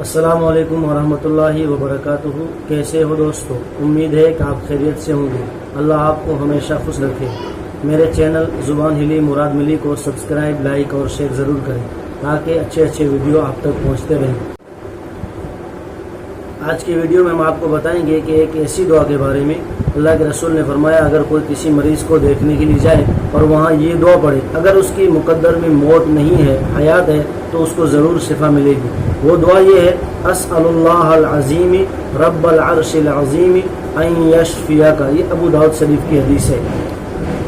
السلام علیکم ورحمۃ اللہ وبرکاتہ۔ کیسے ہو دوستو؟ امید ہے کہ آپ خیریت سے ہوں گے۔ اللہ آپ کو ہمیشہ خوش رکھے۔ میرے چینل زبان ہلی مراد ملی کو سبسکرائب، لائک اور شیئر ضرور کریں تاکہ اچھے ویڈیو آپ تک پہنچتے رہیں۔ آج کی ویڈیو میں ہم آپ کو بتائیں گے کہ ایک ایسی دعا کے بارے میں اللہ کے رسول نے فرمایا، اگر کوئی کسی مریض کو دیکھنے کے لیے جائے اور وہاں یہ دعا پڑھے، اگر اس کی مقدر میں موت نہیں ہے، حیات ہے، تو اس کو ضرور شفا ملے گی۔ وہ دعا یہ ہے، اسأل اللہ العظیم رب العرش العظیم ان یشفیک۔ یہ ابو داؤد شریف کی حدیث ہے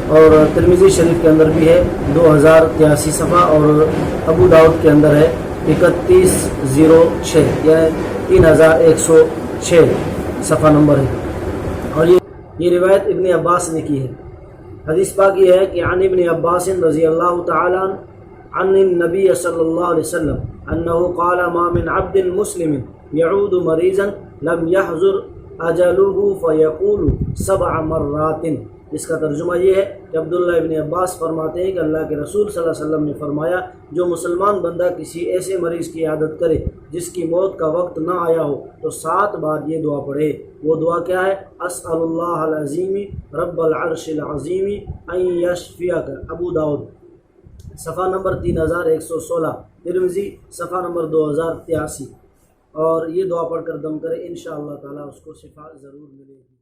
اور ترمذی شریف کے اندر بھی ہے 2083 صفحہ، اور ابو داؤد کے اندر ہے 3106 یعنی 3106 صفحہ نمبر ہے۔ اور یہ روایت ابن عباس نے کی ہے۔ حدیث پاک یہ ہے کہ عن ابن عباس رضی اللہ تعالی عن النبی صلی اللہ علیہ وسلم انه قال ما من عبد مسلم يعود مريضا لم يحضر اجله فيقول 7 مرات۔ اس کا ترجمہ یہ ہے کہ عبداللہ ابن عباس فرماتے ہیں کہ اللہ کے رسول صلی اللہ علیہ وسلم نے فرمایا، جو مسلمان بندہ کسی ایسے مریض کی عیادت کرے جس کی موت کا وقت نہ آیا ہو تو 7 بار یہ دعا پڑھے۔ وہ دعا کیا ہے؟ اسأل اللہ العظیم رب العرش العظیم ان یشفیک۔ ابو داؤد صفحہ نمبر 3116، ترمذی صفحہ نمبر 2083۔ اور یہ دعا پڑھ کر دم کرے، انشاءاللہ تعالی اس کو شفا ضرور ملے گی۔